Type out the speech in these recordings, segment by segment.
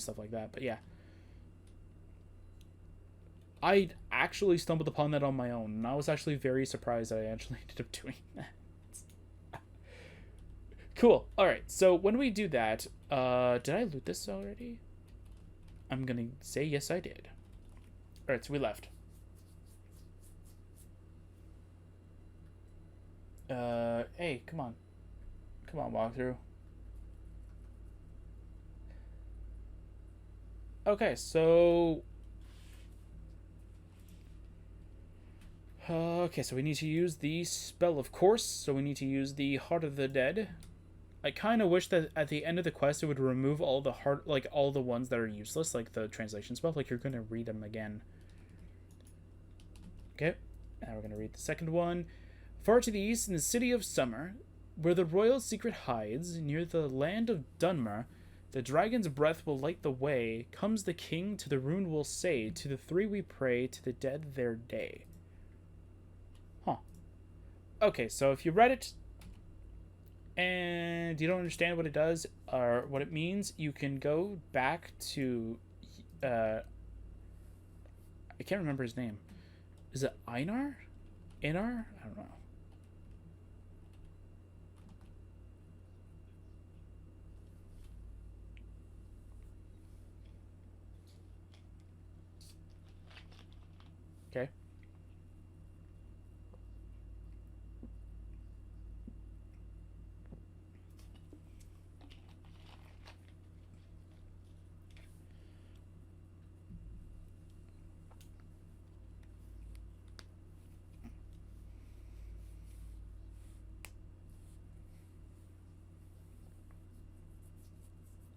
stuff like that. But yeah. I actually stumbled upon that on my own, and I was actually very surprised that I actually ended up doing that. Cool. Alright, so when we do that, did I loot this already? I'm gonna say yes, I did. Alright, so we left. Hey, come on. Come on, walkthrough. Okay, so... okay, so we need to use the spell, of course. So we need to use the Heart of the Dead. I kind of wish that at the end of the quest it would remove all the heart, like all the ones that are useless, like the translation spell. Like you're gonna read them again. Okay, now we're gonna read the second one. Far to the east, in the city of Summer, where the royal secret hides, near the land of Dunmer, the dragon's breath will light the way. Comes the king, to the rune will say, to the three we pray, to the dead their day. Huh. Okay, so if you read it and you don't understand what it does or what it means, you can go back to I can't remember his name. Is it Einar? Einar? I don't know. Okay.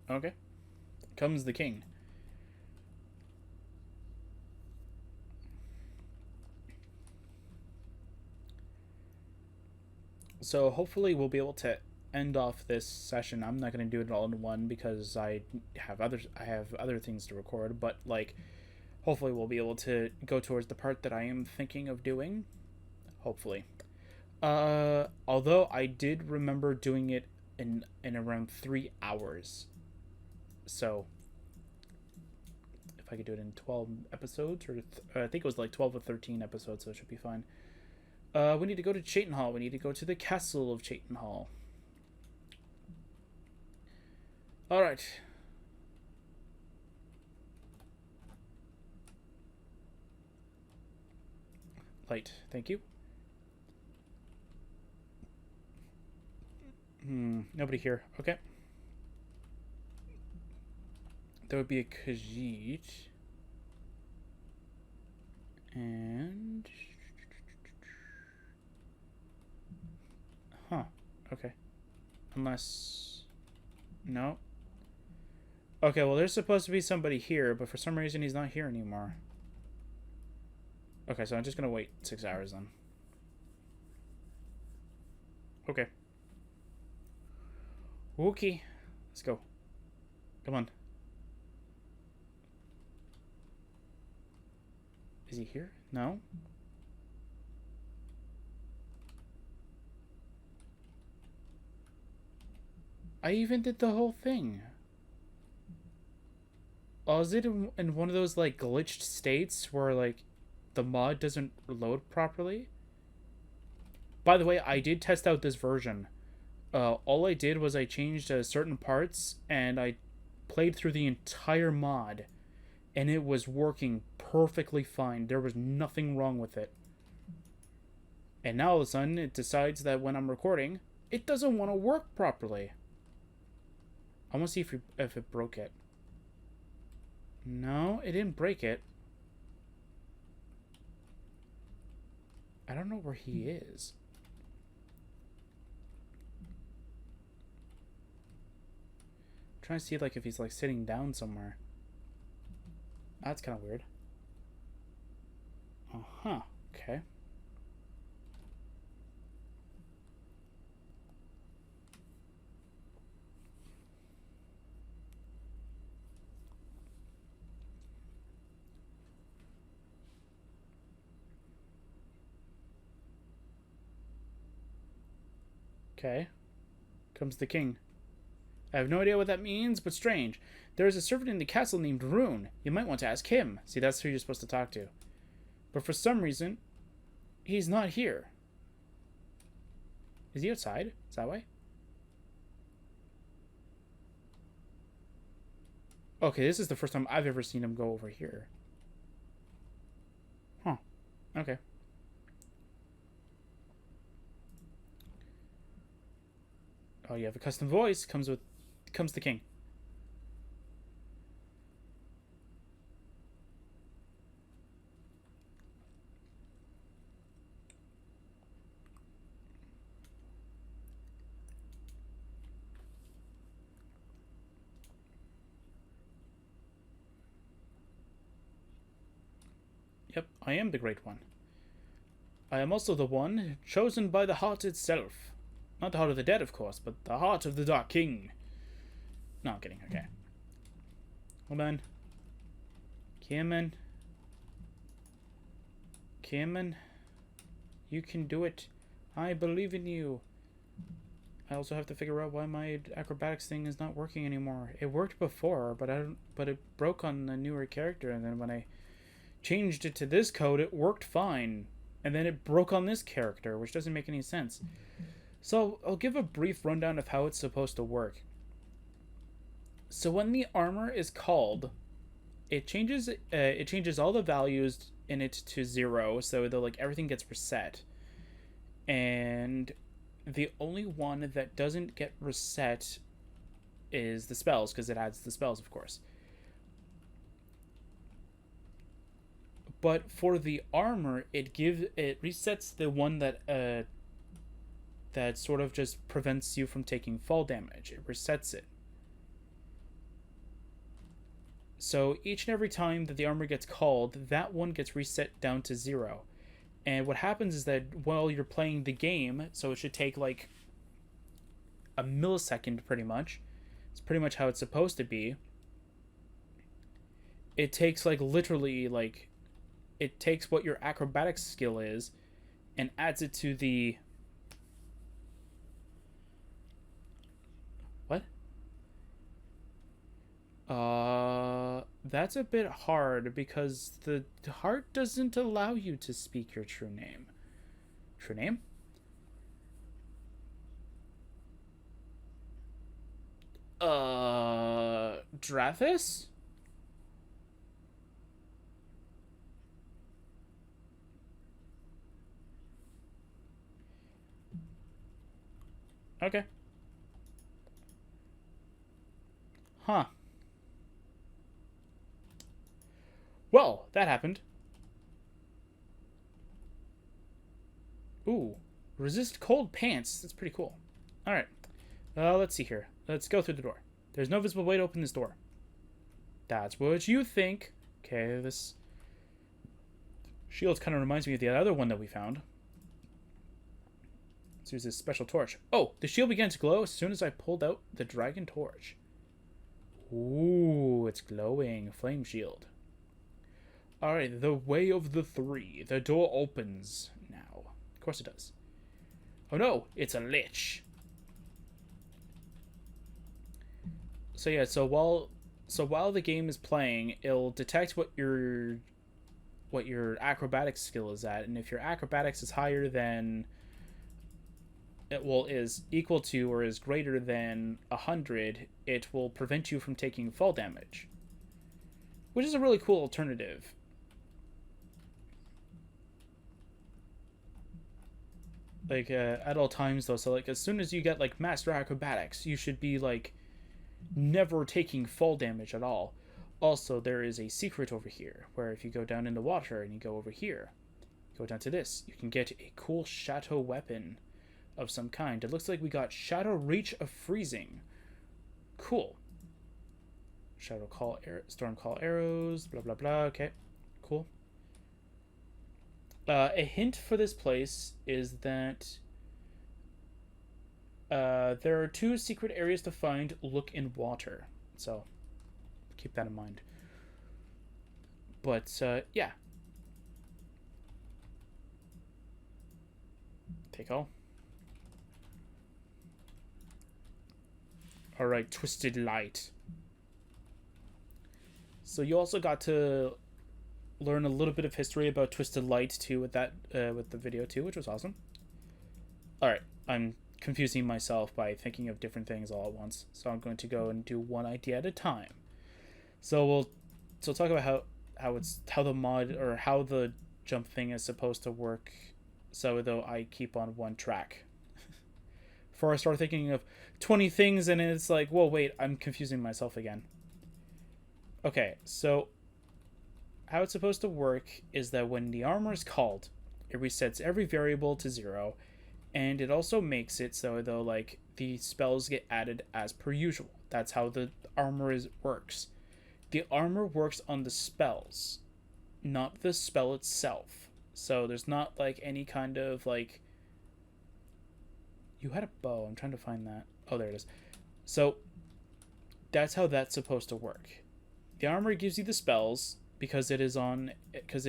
Okay. Comes the king. So hopefully we'll be able to end off this session. I'm not going to do it all in one because I have other things to record, but like hopefully we'll be able to go towards the part that I am thinking of doing. Hopefully. Although I did remember doing it in around 3 hours. So if I could do it in 12 episodes, or I think it was like 12 or 13 episodes, so it should be fine. We need to go to Chayton Hall. We need to go to the castle of Chayton Hall. Alright. Light. Thank you. Nobody here. Okay. There would be a Khajiit. And... huh. Okay. Unless... no. Okay, well, there's supposed to be somebody here, but for some reason he's not here anymore. Okay, so I'm just gonna wait 6 hours then. Okay. Okay. Let's go. Come on. Is he here? No? I even did the whole thing. Oh, is it in one of those, like, glitched states where, like, the mod doesn't load properly? By the way, I did test out this version. All I did was I changed certain parts, and I played through the entire mod, and it was working perfectly fine. There was nothing wrong with it. And now all of a sudden, it decides that when I'm recording, it doesn't want to work properly. I want to see if it broke it. No, it didn't break it. I don't know where he is. I'm trying to see like if he's like sitting down somewhere. That's kind of weird. Uh-huh. Okay. Okay. Comes the king. I have no idea what that means, but strange. There is a servant in the castle named Rune. You might want to ask him. See, that's who you're supposed to talk to. But for some reason, he's not here. Is he outside? Is that way? Okay, this is the first time I've ever seen him go over here. Huh. Okay. Oh, you have a custom voice. Comes the king. Yep, I am the Great One. I am also the one chosen by the heart itself. Not the heart of the dead, of course, but the heart of the Dark King. No, I'm kidding. Okay. Hold on. Come on. Come on. You can do it. I believe in you. I also have to figure out why my acrobatics thing is not working anymore. It worked before, but it broke on the newer character, and then when I changed it to this code, it worked fine. And then it broke on this character, which doesn't make any sense. So I'll give a brief rundown of how it's supposed to work. So when the armor is called, it changes all the values in it to 0, so that like everything gets reset. And the only one that doesn't get reset is the spells, because it adds the spells, of course. But for the armor, it resets the one that that sort of just prevents you from taking fall damage. It resets it. So each and every time that the armor gets called, that one gets reset down to 0. And what happens is that while you're playing the game, so it should take like a millisecond pretty much. It's pretty much how it's supposed to be. It takes like literally like it takes what your acrobatics skill is and adds it to the what? That's a bit hard because the heart doesn't allow you to speak your true name. True name? Drathis? Okay. Huh. Well, that happened. Ooh. Resist cold pants. That's pretty cool. Alright. Let's see here. Let's go through the door. There's no visible way to open this door. That's what you think. Okay, this shield kind of reminds me of the other one that we found. Let's use this special torch. Oh, the shield began to glow as soon as I pulled out the dragon torch. Ooh, it's glowing. Flame shield. Alright, the way of the three. The door opens now. Of course it does. Oh no, it's a lich. So yeah, so while the game is playing, it'll detect what your acrobatics skill is at, and if your acrobatics is higher than is equal to or is greater than 100, it will prevent you from taking fall damage, which is a really cool alternative. Like at all times though, so like as soon as you get like master acrobatics, you should be like never taking fall damage at all. Also, there is a secret over here where if you go down in the water and you go over here, go down to this, you can get a cool shadow weapon of some kind. It looks like we got Shadow Reach of Freezing. Cool. Shadow Call, Storm Call Arrows, blah blah blah. Okay, cool. A hint for this place is that there are 2 secret areas to find. Look in water, so keep that in mind. But yeah, take all. All right, Twisted Light. So you also got to learn a little bit of history about Twisted Light too with that with the video too, which was awesome. All right, I'm confusing myself by thinking of different things all at once, so I'm going to go and do one idea at a time. So we'll talk about how the mod or how the jump thing is supposed to work. So though I keep on one track. Before I start thinking of 20 things and it's like, whoa, wait, I'm confusing myself again. Okay, so how it's supposed to work is that when the armor is called, it resets every variable to 0, and it also makes it so though like the spells get added as per usual. That's how the armor works. The armor works on the spells, not the spell itself. So there's not like any kind of like, you had a bow. I'm trying to find that. Oh, there it is. So that's how that's supposed to work. The armor gives you the spells because it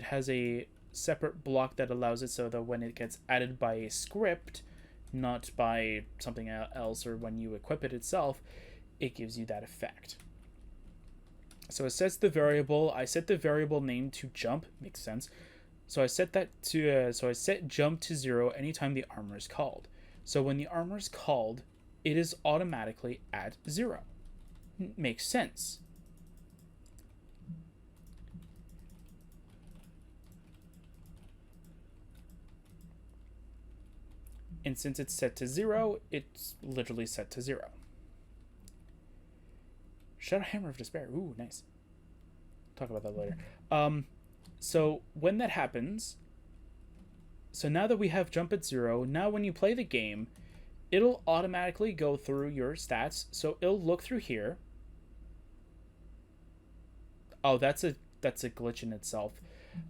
has a separate block that allows it so that when it gets added by a script, not by something else, or when you equip it itself, it gives you that effect. So it sets the variable. I set the variable name to jump. Makes sense. So I set that to I set jump to 0 anytime the armor is called. So when the armor is called, it is automatically at 0. Makes sense. And since it's set to 0, it's literally set to 0. Shadow Hammer of Despair. Ooh, nice. Talk about that later. So when that happens, so now that we have jump at 0, now when you play the game, it'll automatically go through your stats. So it'll look through here. Oh, that's a glitch in itself.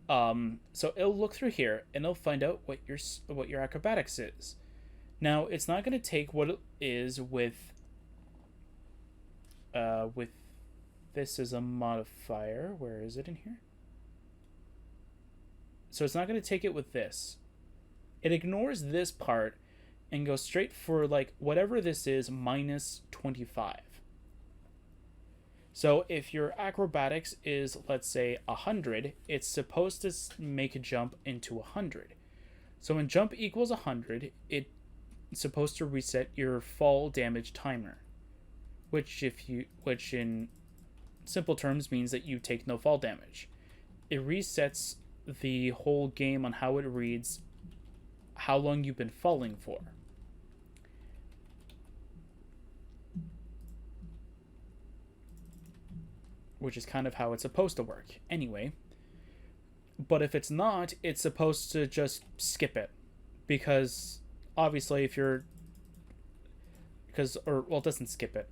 So it'll look through here and it'll find out what your acrobatics is. Now it's not going to take what it is with this as a modifier. Where is it in here? So it's not going to take it with this. It ignores this part and goes straight for like whatever this is minus 25. So if your acrobatics is, let's say, 100, it's supposed to make a jump into 100. So when jump equals 100, it's supposed to reset your fall damage timer, which in simple terms means that you take no fall damage. It resets the whole game on how it reads how long you've been falling for. Which is kind of how it's supposed to work anyway. But if it's not, it's supposed to just skip it. Because obviously if you're... it doesn't skip it.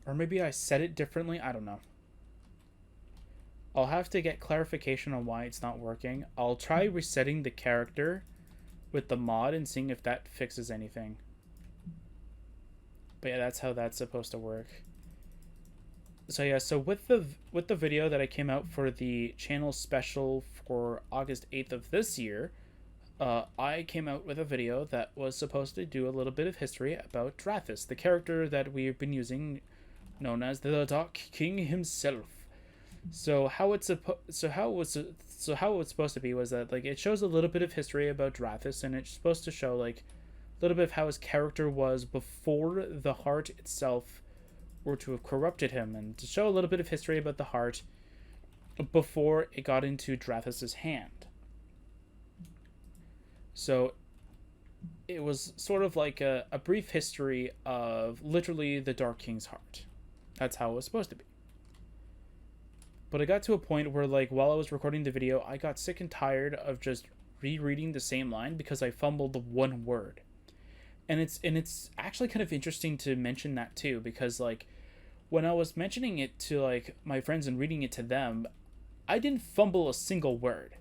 Or maybe I said it differently. I don't know. I'll have to get clarification on why it's not working. I'll try resetting the character with the mod and seeing if that fixes anything. But yeah, that's how that's supposed to work. So yeah, so with the video that I came out for the channel special for August 8th of this year, I came out with a video that was supposed to do a little bit of history about Drathis, the character that we've been using, known as the Dark King himself. So how it was supposed to be was that like it shows a little bit of history about Drathis, and it's supposed to show like a little bit of how his character was before the heart itself were to have corrupted him, and to show a little bit of history about the heart before it got into Drathis' hand. So it was sort of like a brief history of literally the Dark King's heart. That's how it was supposed to be. But I got to a point where, like, while I was recording the video, I got sick and tired of just rereading the same line because I fumbled the one word. And it's actually kind of interesting to mention that too, because like when I was mentioning it to like my friends and reading it to them, I didn't fumble a single word.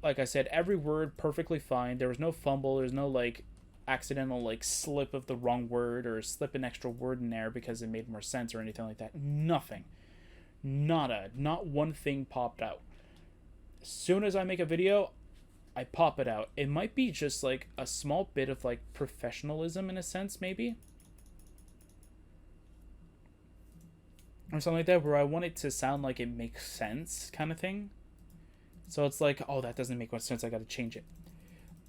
Like I said, every word perfectly fine. There was no fumble. There's no like accidental like slip of the wrong word or slip an extra word in there because it made more sense or anything like that. Nothing. Nada. Not one thing popped out. As soon as I make a video, I pop it out. It might be just like a small bit of like professionalism in a sense, maybe. Or something like that, where I want it to sound like it makes sense, kind of thing. So it's like, oh, that doesn't make much sense, I gotta change it.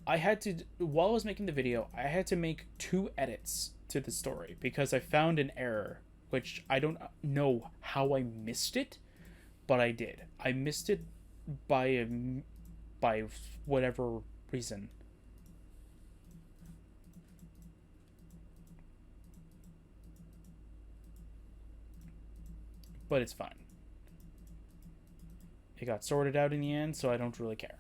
I had to, while I was making the video, I had to make 2 edits to the story because I found an error, which I don't know how I missed it, but I did. I missed it by whatever reason. But it's fine. It got sorted out in the end, so I don't really care.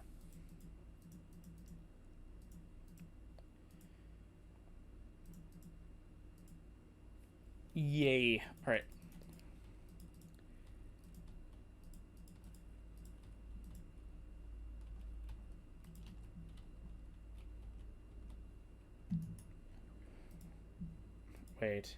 Yay. Alright. Wait.